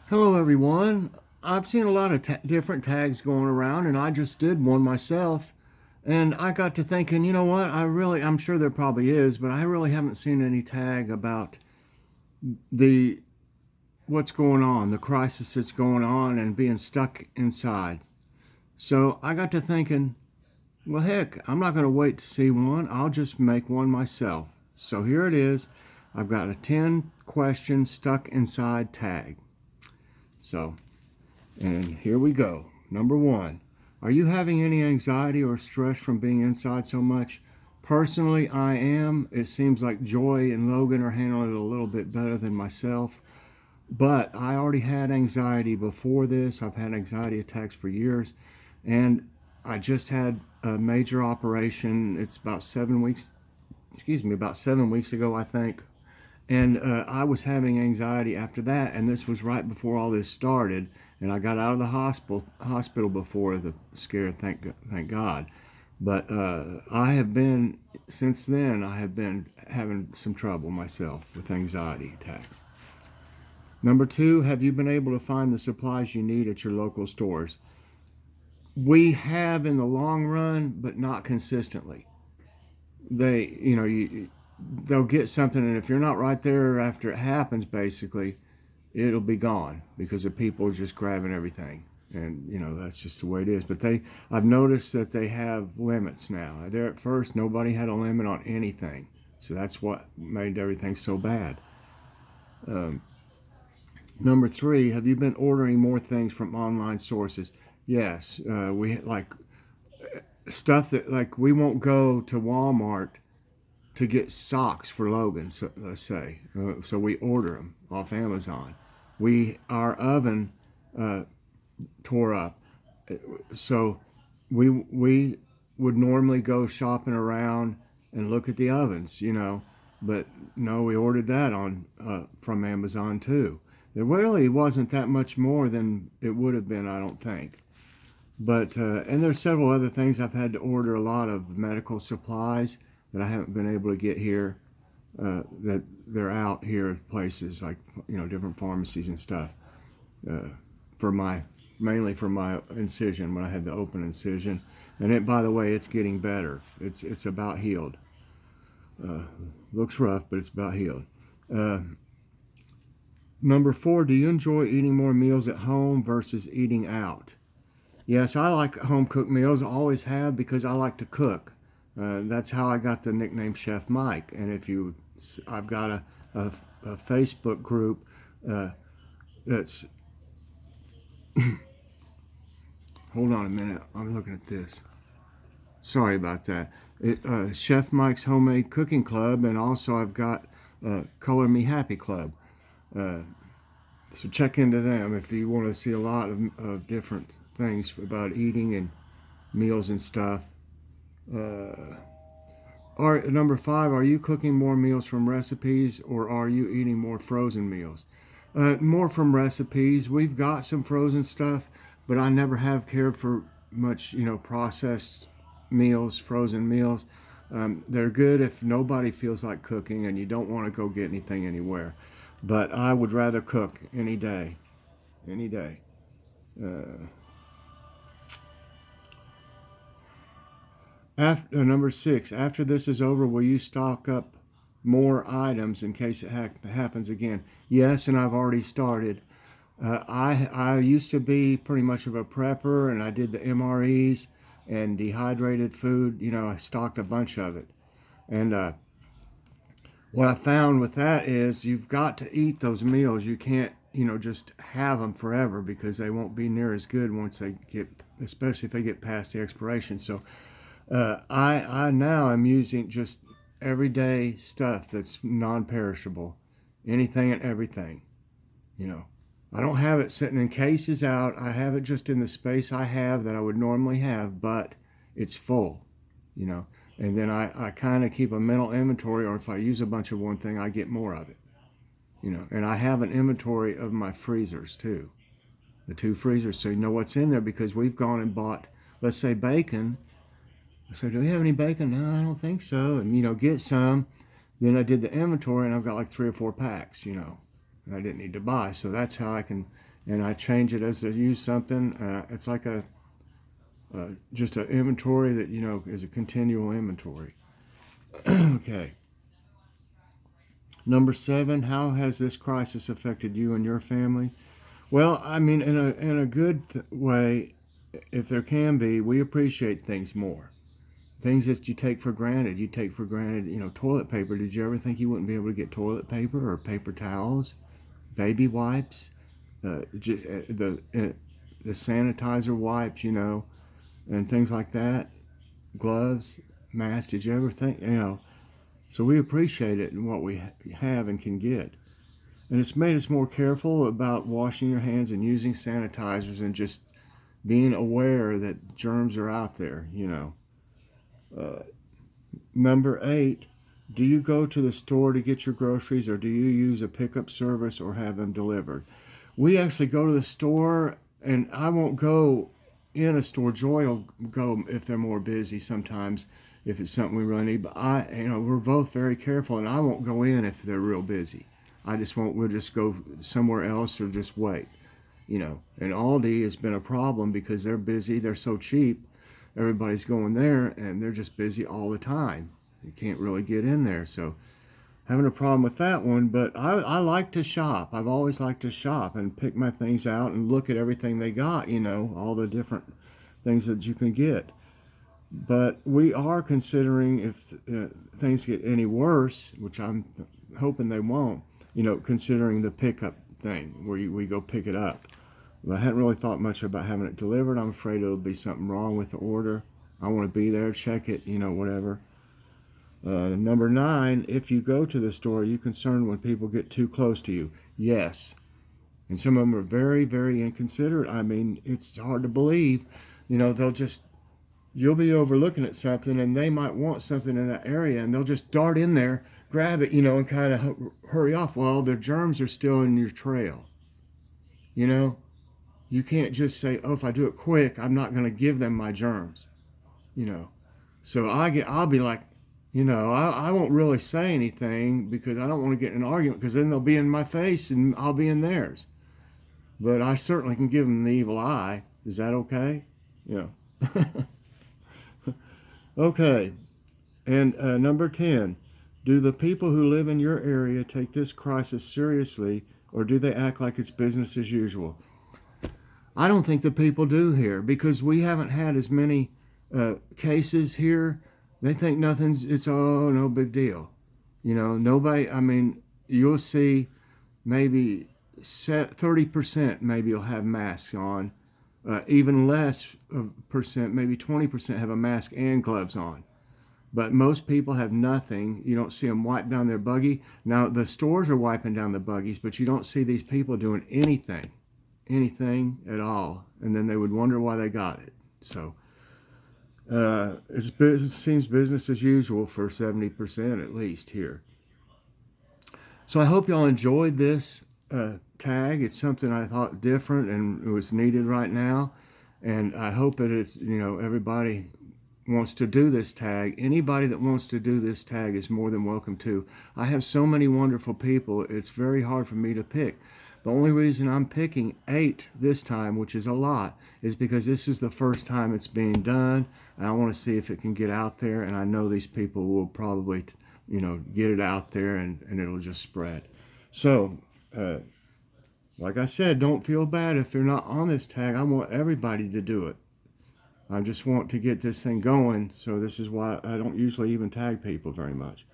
Hello, everyone. I've seen a lot of different tags going around, and I just did one myself. And I got to thinking, you know what? I'm sure there probably is, but I really haven't seen any tag about the what's going on, the crisis that's going on, and being stuck inside. So I got to thinking, well, heck, I'm not going to wait to see one. I'll just make one myself. So here it is. I've got a 10 question stuck inside tag. So And here we go. Number one, are you having any anxiety or stress from being inside so much? Personally, I am. It seems like Joy and Logan are handling it a little bit better than myself. But I already had anxiety before this. I've had anxiety attacks for years. And I just had a major operation. It's about 7 weeks, about 7 weeks ago, I think. And I was having anxiety after that, and this was right before all this started. And I got out of the hospital before the scare, thank God. But I have been since then. I have been having some trouble myself with anxiety attacks. Number two, have you been able to find the supplies you need at your local stores? We have in the long run, but not consistently. They'll get something, and if you're not right there after it happens, basically, it'll be gone because the people are just grabbing everything. And that's just the way it is. But I've noticed that they have limits now. There at first, nobody had a limit on anything, so that's what made everything so bad. Um, Number three, have you been ordering more things from online sources? Yes, we like stuff that, like, we won't go to Walmart to get socks for Logan, so, let's say. So we order them off Amazon. Our oven uh, tore up, so we would normally go shopping around and look at the ovens, but no, we ordered that on from Amazon too. It really wasn't that much more than it would have been, I don't think. But and there's several other things. I've had to order a lot of medical supplies that I haven't been able to get here. That they're out here at places like different pharmacies and stuff. Uh, for my Mainly for my incision when I had the open incision, and by the way, it's getting better. It's about healed. Uh, Looks rough, but it's about healed. Uh, Number four, do you enjoy eating more meals at home versus eating out? Yes, I like home cooked meals. I always have because I like to cook. That's how I got the nickname Chef Mike. And I've got a Facebook group that's. Hold on a minute. I'm looking at this. Sorry about that. Chef Mike's Homemade Cooking Club, and also I've got Color Me Happy Club. Uh, so check into them if you want to see a lot of different things about eating and meals and stuff. Uh, Number five, are you cooking more meals from recipes or are you eating more frozen meals? More from recipes. We've got some frozen stuff, but I never have cared for much, processed meals, frozen meals. They're good if nobody feels like cooking and you don't want to go get anything anywhere. But I would rather cook any day, any day. Uh, Number six, after this is over, will you stock up more items in case it happens again? Yes, and I've already started. I used to be pretty much of a prepper, and I did the MREs and dehydrated food. I stocked a bunch of it. And what I found with that is you've got to eat those meals. You can't, just have them forever because they won't be near as good once they get, especially if they get past the expiration. So I now am using just everyday stuff that's non-perishable, anything and everything. You know, I don't have it sitting in cases out. I have it just in the space I have that I would normally have, but it's full. You know, and then I kind of keep a mental inventory, or if I use a bunch of one thing, I get more of it. And I have an inventory of my freezers too, the two freezers, so you know what's in there because we've gone and bought, let's say, bacon. So, do we have any bacon? No, I don't think so. And, get some. Then I did the inventory and I've got like 3 or 4 packs, and I didn't need to buy. So that's how I can, and I change it as I use something. It's like a just an inventory that is a continual inventory. Okay. Number 7, how has this crisis affected you and your family? Well, I mean, in a good way, if there can be, we appreciate things more. Things that you take for granted. You take for granted, toilet paper. Did you ever think you wouldn't be able to get toilet paper or paper towels, baby wipes, just the sanitizer wipes, and things like that, gloves, masks. Did you ever think? So we appreciate it and what we have and can get. And it's made us more careful about washing your hands and using sanitizers and just being aware that germs are out there. Number 8, do you go to the store to get your groceries, or do you use a pickup service or have them delivered? We actually go to the store, and I won't go in a store. Joy will go if they're more busy sometimes, if it's something we really need. But we're both very careful, and I won't go in if they're real busy. I just won't. We'll just go somewhere else or just wait. And Aldi has been a problem because they're busy. They're so cheap. Everybody's going there, and they're just busy all the time. You can't really get in there. So having a problem with that one. But I like to shop. I've always liked to shop and pick my things out and look at everything they got. All the different things that you can get. But we are considering if things get any worse, which I'm hoping they won't, considering the pickup thing where we go pick it up. But I hadn't really thought much about having it delivered. I'm afraid it'll be something wrong with the order. I want to be there, check it, whatever. Number 9, if you go to the store, are you concerned when people get too close to you? Yes. And some of them are very, very inconsiderate. I mean, it's hard to believe. You'll be overlooking at something and they might want something in that area and they'll just dart in there, grab it, and kind of hurry off while their germs are still in your trail. You can't just say, oh, if I do it quick, I'm not going to give them my germs. So I'll be like, I won't really say anything because I don't want to get in an argument because then they'll be in my face and I'll be in theirs. But I certainly can give them the evil eye. Is that okay? Okay. And number 10, do the people who live in your area take this crisis seriously, or do they act like it's business as usual? I don't think the people do here because we haven't had as many cases here. They think it's no big deal. Nobody, I mean, you'll see maybe 30% maybe will have masks on. Even less percent, maybe 20% have a mask and gloves on. But most people have nothing. You don't see them wipe down their buggy. Now, the stores are wiping down the buggies, but you don't see these people doing anything at all. And then they would wonder why they got it. So it seems business as usual for 70% at least here. So I hope y'all enjoyed this tag. It's something I thought different and it was needed right now. And I hope that it's, everybody wants to do this tag. Anybody that wants to do this tag is more than welcome to. I have so many wonderful people. It's very hard for me to pick. The only reason I'm picking 8 this time, which is a lot, is because this is the first time it's being done. And I want to see if it can get out there. And I know these people will probably, get it out there and it'll just spread. So, like I said, don't feel bad if you're not on this tag. I want everybody to do it. I just want to get this thing going. So this is why I don't usually even tag people very much.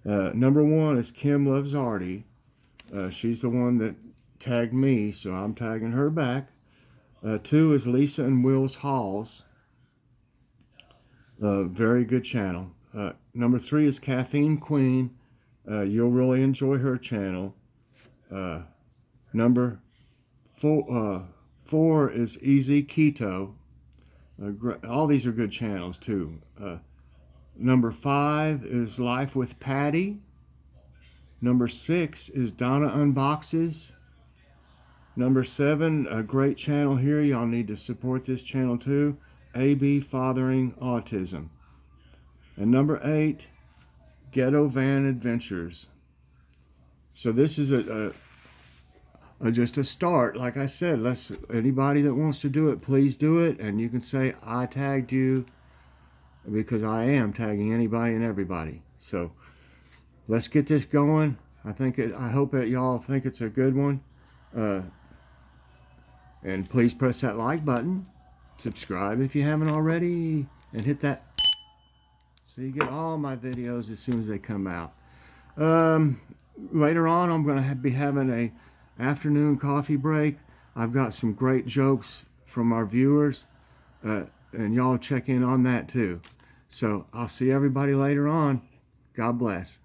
Number 1 is Kim Loves Artie. She's the one that tagged me, so I'm tagging her back. 2 is Lisa and Will's Halls. Very good channel. Number 3 is Caffeine Queen. You'll really enjoy her channel. Number 4 is Easy Keto. All these are good channels too. Number 5 is Life with Patty. Number 6 is Donna Unboxes. Number 7, a great channel here. Y'all need to support this channel too. AB Fathering Autism. And number 8, Ghetto Van Adventures. So this is just a start. Like I said, anybody that wants to do it, please do it. And you can say, I tagged you, because I am tagging anybody and everybody. So let's get this going. I hope that y'all think it's a good one. And please press that like button. Subscribe if you haven't already. And hit that so you get all my videos as soon as they come out. Later on, I'm going to be having a afternoon coffee break. I've got some great jokes from our viewers, and y'all check in on that too. So I'll see everybody later on. God bless.